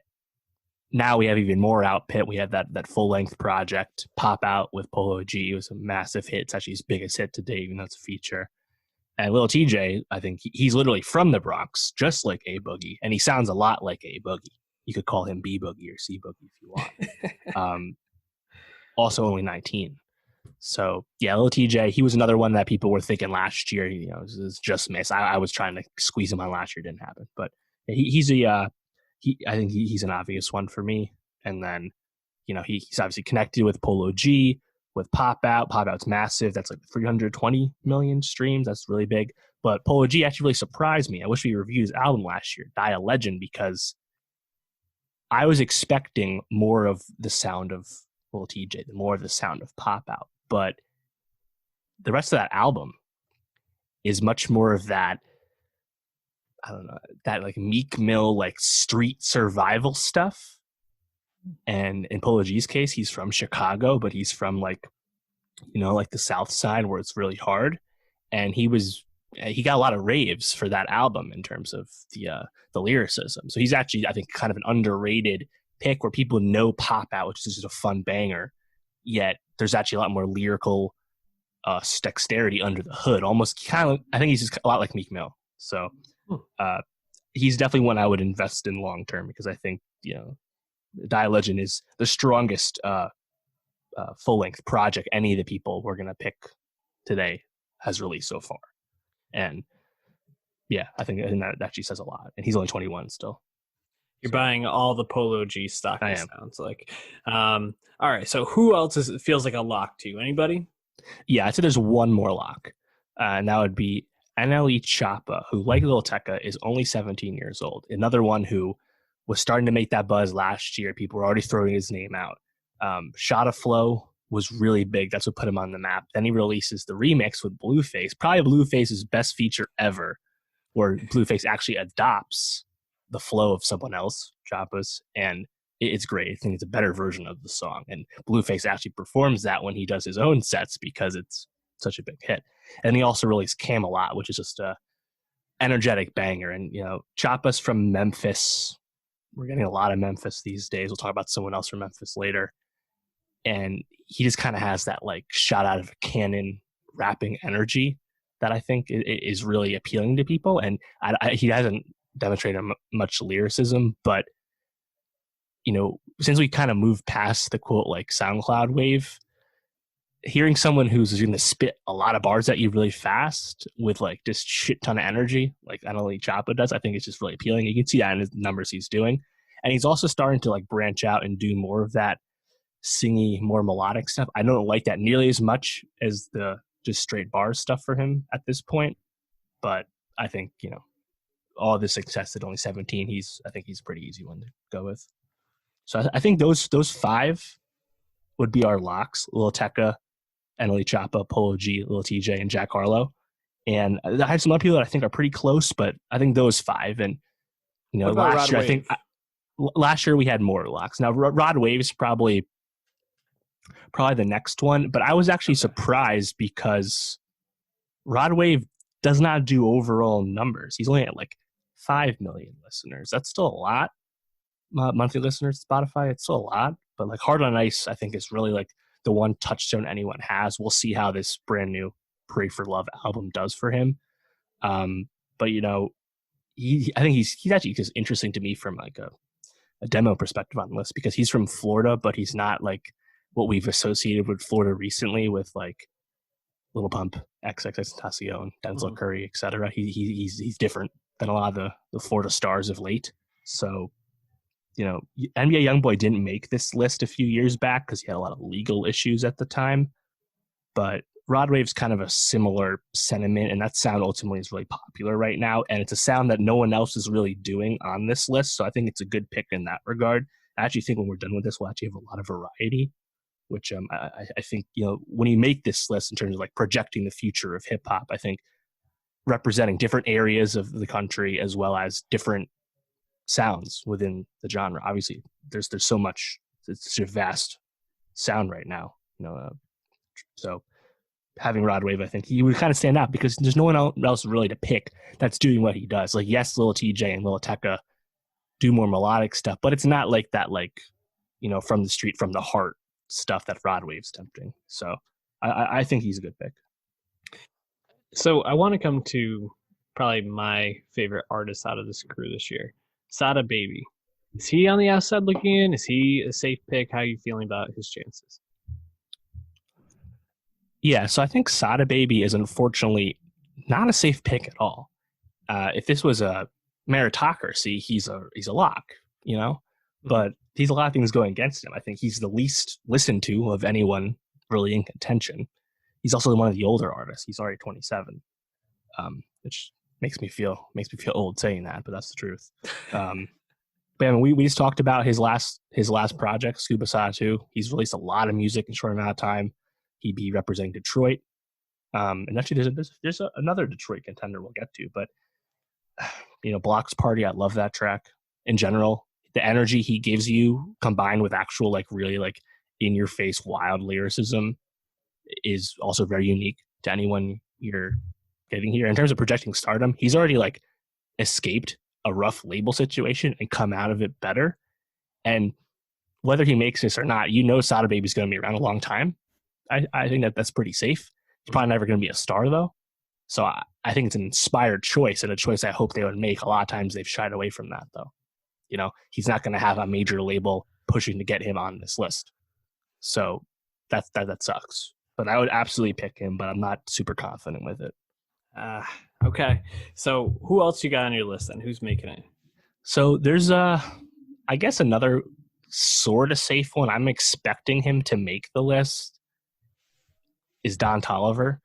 now we have even more output. We have that full length project, Pop Out with Polo G. It was a massive hit. It's actually his biggest hit to date, even though it's a feature. And Lil TJ, I think he's literally from the Bronx, just like A Boogie, and he sounds a lot like A Boogie. You could call him B Boogie or C Boogie if you want. Also only 19. So yeah, Lil TJ, he was another one that people were thinking last year. It was just miss. I was trying to squeeze him on last year, didn't happen. But he's I think he's an obvious one for me. And then he's obviously connected with Polo G, with Pop Out. Pop Out's massive. That's like 320 million streams. That's really big. But Polo G actually really surprised me. I wish we reviewed his album last year, Die a Legend, because I was expecting more of the sound of Lil TJ, more of the sound of Pop Out. But the rest of that album is much more of that, I don't know, that like Meek Mill, like street survival stuff. And in Polo G's case, he's from Chicago, but he's from like the Southside where it's really hard. And he got a lot of raves for that album in terms of the lyricism. So he's actually, I think, kind of an underrated pick where people know Pop Out, which is just a fun banger. Yet there's actually a lot more lyrical dexterity under the hood. Almost kind of, I think he's just a lot like Meek Mill. So he's definitely one I would invest in long term because I think Die Legend is the strongest full length project any of the people we're gonna pick today has released so far. And yeah, I think that actually says a lot. And he's only 21 still. You're buying all the Polo G stock. I am. Sounds like. All right. So who else feels like a lock to you? Anybody? Yeah, I'd say there's one more lock, and that would be NLE Choppa, who, like Lil Tecca, is only 17 years old. Another one who was starting to make that buzz last year. People were already throwing his name out. Shot of Flow was really big. That's what put him on the map. Then he releases the remix with Blueface, probably Blueface's best feature ever, where Blueface actually adopts the flow of someone else, Choppa's, and it's great. I think it's a better version of the song. And Blueface actually performs that when he does his own sets because it's such a big hit. And he also released Camelot, which is just a energetic banger. And, Choppa's from Memphis. We're getting a lot of Memphis these days. We'll talk about someone else from Memphis later. And he just kind of has that like shot out of a cannon rapping energy that I think is really appealing to people. And he hasn't demonstrated much lyricism, but since we kind of moved past the quote like SoundCloud wave, hearing someone who's going to spit a lot of bars at you really fast with like just shit ton of energy, like Annalie Chapa does, I think it's just really appealing. You can see that in the numbers he's doing. And he's also starting to like branch out and do more of that singy, more melodic stuff. I don't like that nearly as much as the just straight bars stuff for him at this point. But I think, all this success at only 17, I think he's a pretty easy one to go with. So I think those five would be our locks: Lil Tecca, Annalie Chapa, Polo G, Lil TJ, and Jack Harlow. And I have some other people that I think are pretty close, but I think those five. And what about last Rod year, Wave? I think last year we had more locks. Now Rod Wave's probably the next one, but I was actually surprised because Rod Wave does not do overall numbers. He's only at like 5 million listeners. That's still a lot. Monthly listeners to Spotify, it's still a lot. But like Hard on Ice, I think is really like the one touchstone anyone has. We'll see how this brand new Pray for Love album does for him. But I think he's actually just interesting to me from like a demo perspective on the list, because he's from Florida, but he's not like what we've associated with Florida recently with like Lil Pump, XXXTentacion, Denzel Curry, etc. He's different than a lot of the Florida stars of late. So, NBA Youngboy didn't make this list a few years back because he had a lot of legal issues at the time. But Rod Wave's kind of a similar sentiment, and that sound ultimately is really popular right now. And it's a sound that no one else is really doing on this list. So I think it's a good pick in that regard. I actually think when we're done with this, we'll actually have a lot of variety, which I think, when you make this list in terms of like projecting the future of hip hop, I think representing different areas of the country as well as different sounds within the genre. Obviously, there's so much, it's such a vast sound right now, so having Rod Wave, I think he would kind of stand out because there's no one else really to pick that's doing what he does. Like, yes, Lil TJ and Lil Tecca do more melodic stuff, but it's not like that, like, from the street, from the heart stuff that Rod Wave's tempting. So I think he's a good pick. So I want to come to probably my favorite artist out of this crew this year, Sada Baby. Is he on the outside looking in? Is he a safe pick? How are you feeling about his chances? Yeah, so I think Sada Baby is unfortunately not a safe pick at all. If this was a meritocracy, he's a lock, but he's a lot of things going against him. I think he's the least listened to of anyone really in contention. He's also one of the older artists. He's already 27, which makes me feel old saying that, but that's the truth. But I mean, we just talked about his last project, Scuba Sada 2. He's released a lot of music in a short amount of time. He'd be representing Detroit. And actually, there's another Detroit contender we'll get to. But, Block's Party, I love that track. In general, the energy he gives you combined with actual, like, really, like, in-your-face wild lyricism is also very unique to anyone you're getting here. In terms of projecting stardom, he's already, like, escaped a rough label situation and come out of it better. And whether he makes this or not, Sada Baby's going to be around a long time. I think that's pretty safe. He's probably never going to be a star, though. So I think it's an inspired choice, and a choice I hope they would make. A lot of times they've shied away from that, though. He's not going to have a major label pushing to get him on this list. So that sucks. But I would absolutely pick him, but I'm not super confident with it. Okay. So who else you got on your list then? Who's making it? So there's I guess another sort of safe one. I'm expecting him to make the list is Don Toliver.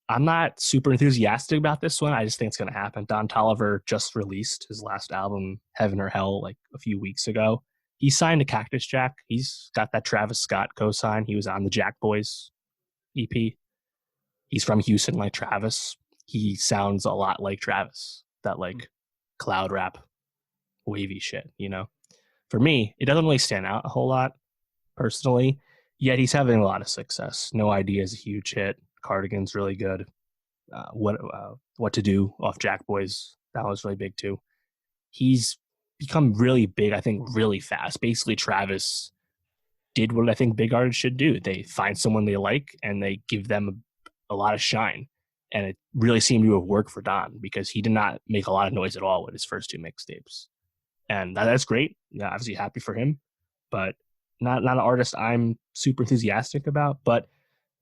I'm not super enthusiastic about this one. I just think it's going to happen. Don Toliver just released his last album, Heaven or Hell, like a few weeks ago. He signed to Cactus Jack. He's got that Travis Scott co-sign. He was on the Jack Boys EP. He's from Houston, like Travis. He sounds a lot like Travis. That like cloud rap, wavy shit, For me, it doesn't really stand out a whole lot, personally. Yet he's having a lot of success. No Idea is a huge hit. Cardigan's really good. What to Do off Jack Boys, that was really big too. He's become really big, I think, really fast. Basically, Travis did what I think big artists should do. They find someone they like and they give them a lot of shine. And it really seemed to have worked for Don because he did not make a lot of noise at all with his first two mixtapes. And that's great. Yeah, obviously happy for him. but not an artist I'm super enthusiastic about. But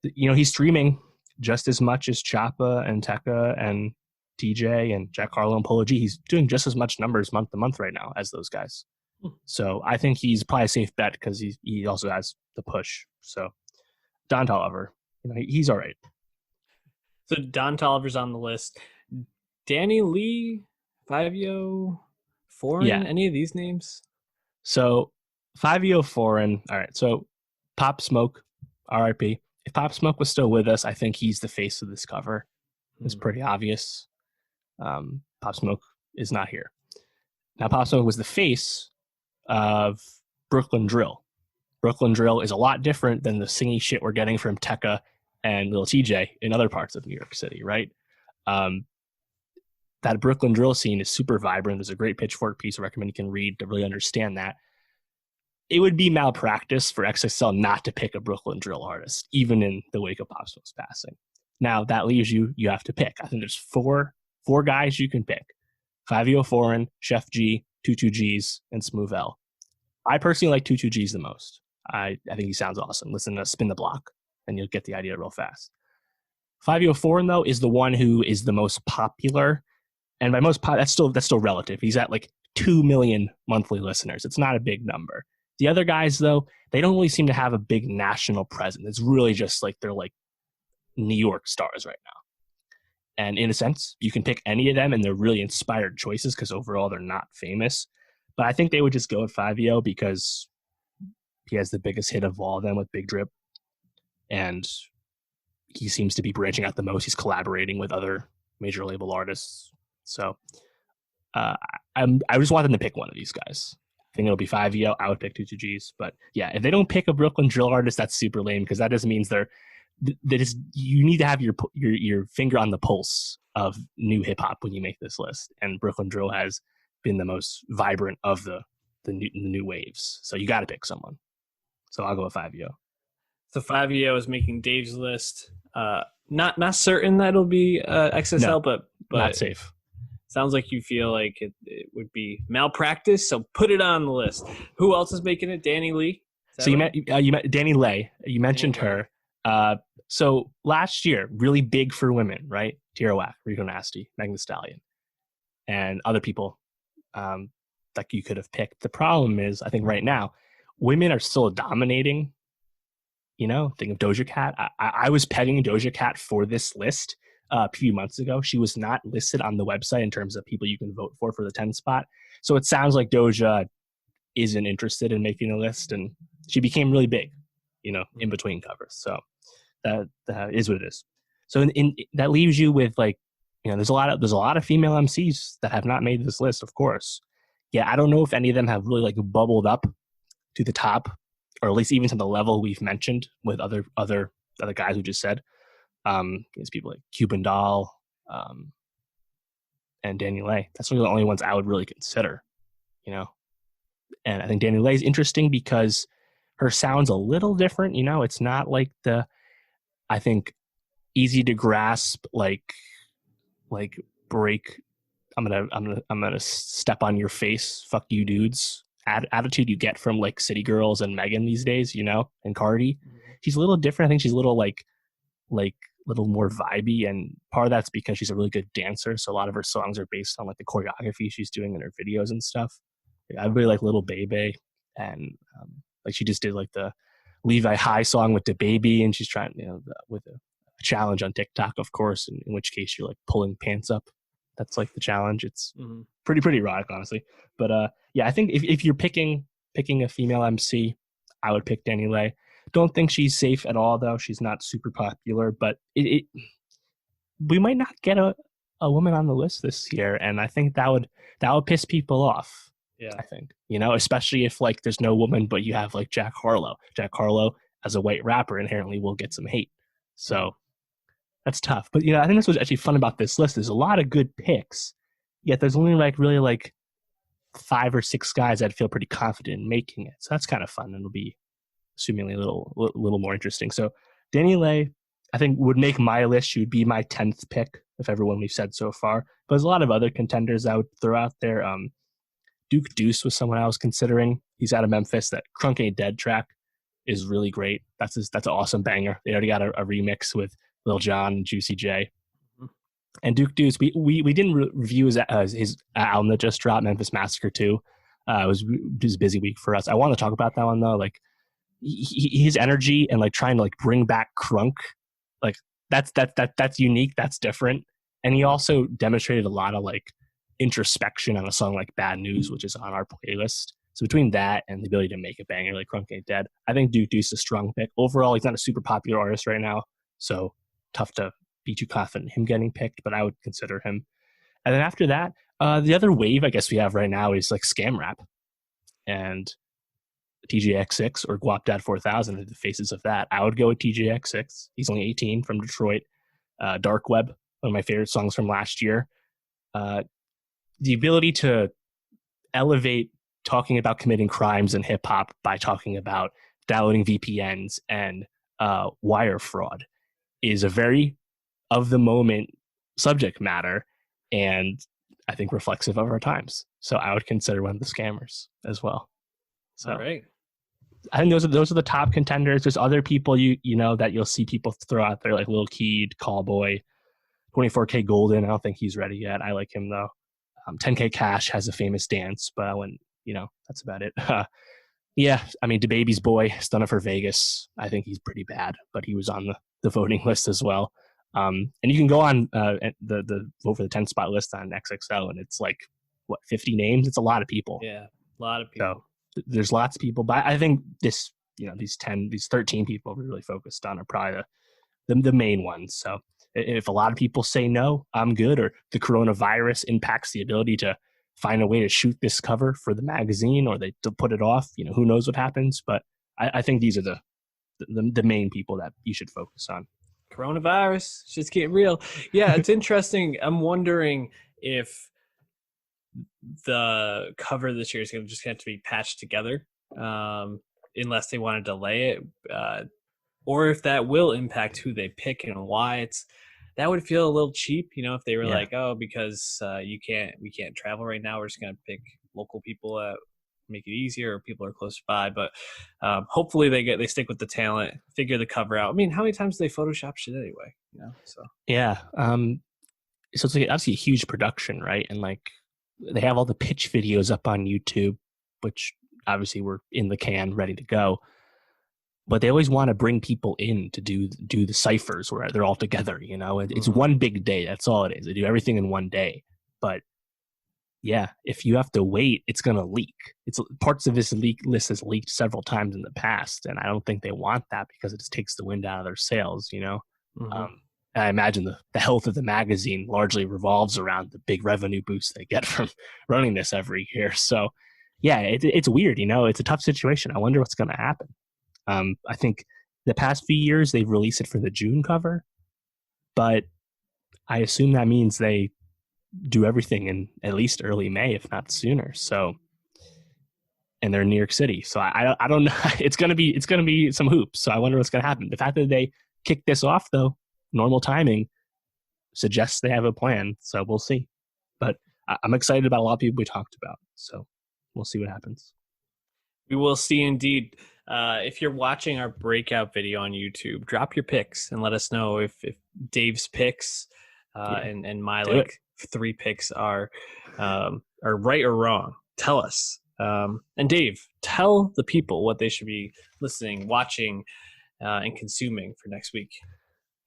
he's streaming just as much as Choppa and Tekka and TJ and Jack Harlow and Polo G. He's doing just as much numbers month to month right now as those guys. So I think he's probably a safe bet because he also has the push. So Don Toliver, he's all right. So Don Toliver's on the list. Danny Lee, Fivio, Foreign, any of these names? So Fivio, Foreign. All right. So Pop Smoke, RIP. If Pop Smoke was still with us, I think he's the face of this cover. It's pretty obvious. Pop Smoke is not here. Now, Pop Smoke was the face of Brooklyn Drill. Brooklyn Drill is a lot different than the singy shit we're getting from Tekka and Lil TJ in other parts of New York City, right? That Brooklyn Drill scene is super vibrant. There's a great Pitchfork piece I recommend you can read to really understand that. It would be malpractice for XXL not to pick a Brooklyn Drill artist, even in the wake of Pop Smoke's passing. Now, that leaves you have to pick. I think there's four guys you can pick. Fivio Foreign, Chef G, 22Gs, and Smooth L. I personally like 22Gs the most. I think he sounds awesome. Listen to Spin the Block, and you'll get the idea real fast. Fivio Foreign, though, is the one who is the most popular. And by most, that's still relative. He's at like 2 million monthly listeners. It's not a big number. The other guys, though, they don't really seem to have a big national presence. It's really just like they're like New York stars right now. And in a sense, you can pick any of them, and they're really inspired choices because overall they're not famous. But I think they would just go with Fivio because he has the biggest hit of all of them with Big Drip. And he seems to be branching out the most. He's collaborating with other major label artists. So I just want them to pick one of these guys. I think it'll be Fivio. I would pick 22Gs. But yeah, if they don't pick a Brooklyn Drill artist, that's super lame because that just means you need to have your finger on the pulse of new hip hop when you make this list. And Brooklyn Drill has been the most vibrant of the new waves. So you got to pick someone. So I'll go with Fivio. So Fivio is making Dave's list. Not certain that it'll be XXL, No, but not safe. Sounds like you feel like it would be malpractice, so put it on the list. Who else is making it? Danny Lee? So you met Danny Lay. You mentioned her. So last year, really big for women, right? Tierra Whack, Rico Nasty, Megan Thee Stallion, and other people that you could have picked. The problem is, I think right now, women are still dominating. Think of Doja Cat. I was pegging Doja Cat for this list a few months ago. She was not listed on the website in terms of people you can vote for the 10 spot. So it sounds like Doja isn't interested in making the list, and she became really big, in between covers. So that is what it is. So in that leaves you with there's a lot of female MCs that have not made this list, of course. Yeah, I don't know if any of them have really bubbled up to the top, or at least even to the level we've mentioned with other guys who just said. There's people like Cuban Doll, and Danny Lay. That's really the only ones I would really consider, And I think Danny Lay is interesting because her sound's a little different. It's not like I think easy to grasp like break. I'm gonna step on your face. Fuck you, dudes. Attitude you get from City Girls and Megan these days, and Cardi. She's a little different. I think she's a little little more vibey, and part of that's because she's a really good dancer. So a lot of her songs are based on the choreography she's doing in her videos and stuff. I really like Little Baby, and she just did the Levi High song with the baby, and she's trying with a challenge on TikTok, of course, in which case you're pulling pants up. That's the challenge. It's pretty erotic, honestly. But yeah, I think if you're picking a female MC, I would pick Danny Lay. Don't think she's safe at all, though. She's not super popular, but we might not get a woman on the list this year, and I think that would piss people off. Yeah, I think especially if there's no woman, but you have Jack Harlow. Jack Harlow as a white rapper inherently will get some hate, so that's tough. But I think this was actually fun about this list. There's a lot of good picks, yet there's only really 5 or 6 guys I'd feel pretty confident in making it. So that's kind of fun, and it'll be assumingly a little more interesting. So Danny Lay, I think, would make my list. She would be my 10th pick of everyone we've said so far. But there's a lot of other contenders I would throw out there. Duke Deuce was someone I was considering. He's out of Memphis. That Crunk Ain't Dead track is really great. That's an awesome banger. They already got a remix with Lil Jon and Juicy J. And Duke Deuce, we didn't review his album that just dropped, Memphis Massacre 2. It was a busy week for us. I want to talk about that one though. Like his energy and like trying to like bring back crunk, like that's unique. That's different. And he also demonstrated a lot of like introspection on a song like Bad News, which is on our playlist. So between that and the ability to make a banger like Crunk Ain't Dead, I think Duke Deuce is a strong pick. Overall, he's not a super popular artist right now, so tough to be too confident in him getting picked, but I would consider him. And then after that, the other wave I guess we have right now is like scam rap. And TJX6 or Guap Dad 4000 are the faces of that. I would go with TJX6. He's only 18 from Detroit. Dark Web, one of my favorite songs from last year. The ability to elevate talking about committing crimes in hip hop by talking about downloading VPNs and wire fraud is a very of the moment subject matter, and I think reflexive of our times. So I would consider one of the scammers as well. So all right. I think those are the top contenders. There's other people you know that you'll see people throw out there like Lil Keed, Callboy, 24K Golden. I don't think he's ready yet. I like him though. 10K Cash has a famous dance, but when that's about it. Yeah, I mean, DaBaby's boy, Stunna for Vegas. I think he's pretty bad, but he was on the voting list as well. And you can go on the vote for the 10 spot list on XXL, and it's like what 50 names. It's a lot of people. Yeah, a lot of people. So there's lots of people, but I think these 13 people we're really focused on are probably the main ones. So if a lot of people say no, I'm good, or the coronavirus impacts the ability to find a way to shoot this cover for the magazine, or they to put it off, who knows what happens. But I think these are the main people that you should focus on. Coronavirus, shit's getting real. Yeah, it's interesting. I'm wondering if the cover this year is going to just have to be patched together, unless they want to delay it, or if that will impact who they pick and why. That would feel a little cheap, if they were like, oh, because we can't travel right now, we're just going to pick local people, make it easier, or people are close by. But hopefully they stick with the talent, figure the cover out. I mean, how many times do they Photoshop shit anyway? So yeah. So it's like obviously a huge production, right? And like they have all the pitch videos up on YouTube, which obviously were in the can, ready to go. But they always want to bring people in to do the ciphers where they're all together. It's one big day. That's all it is. They do everything in one day. But yeah, if you have to wait, it's going to leak. It's parts of this list has leaked several times in the past, and I don't think they want that because it just takes the wind out of their sails. And I imagine the health of the magazine largely revolves around the big revenue boost they get from running this every year. So yeah, it's weird. It's a tough situation. I wonder what's going to happen. I think the past few years they've released it for the June cover, but I assume that means they do everything in at least early May, if not sooner. So, and they're in New York City, so I don't know. It's gonna be some hoops. So I wonder what's gonna happen. The fact that they kick this off though, normal timing, suggests they have a plan. So we'll see. But I'm excited about a lot of people we talked about. So we'll see what happens. We will see indeed. If you're watching our breakout video on YouTube, drop your picks and let us know if Dave's picks and my three picks are right or wrong. Tell us. And Dave, tell the people what they should be listening, watching, and consuming for next week.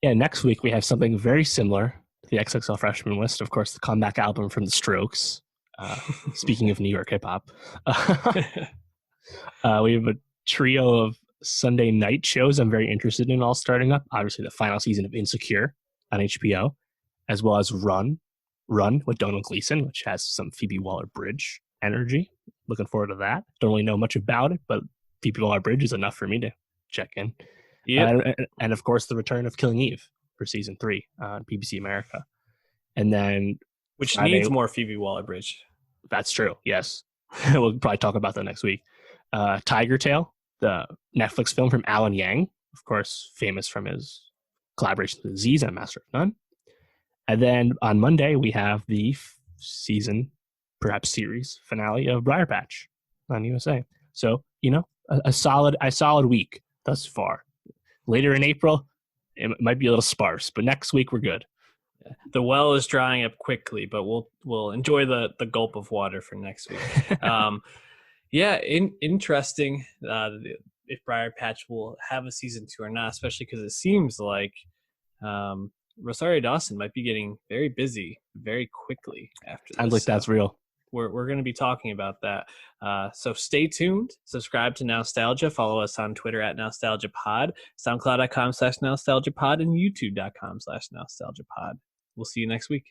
Yeah, next week we have something very similar to the XXL Freshman list. Of course, the comeback album from The Strokes. Speaking of New York hip hop, we have a trio of Sunday night shows I'm very interested in all starting up. Obviously, the final season of Insecure on HBO, as well as Run with Donald Gleason, which has some Phoebe Waller-Bridge energy. Looking forward to that. Don't really know much about it, but Phoebe Waller-Bridge is enough for me to check in. Yeah, and of course, the return of Killing Eve for season 3 on BBC America, and then which needs more Phoebe Waller-Bridge. That's true. Yes, we'll probably talk about that next week. Tiger Tail, the Netflix film from Alan Yang, of course, famous from his collaboration with Aziz and Master of None. And then on Monday, we have the season, perhaps series, finale of Briar Patch on USA. So, a solid week thus far. Later in April, it might be a little sparse, but next week we're good. The well is drying up quickly, but we'll enjoy the gulp of water for next week. Yeah, interesting. If Briar Patch will have a season 2 or not, especially because it seems like Rosario Dawson might be getting very busy very quickly after Sounds this. like that's real. We're going to be talking about that. So stay tuned. Subscribe to Nowstalgia. Follow us on Twitter at NowstalgiaPod, SoundCloud.com/NowstalgiaPod, and YouTube.com/NowstalgiaPod. We'll see you next week.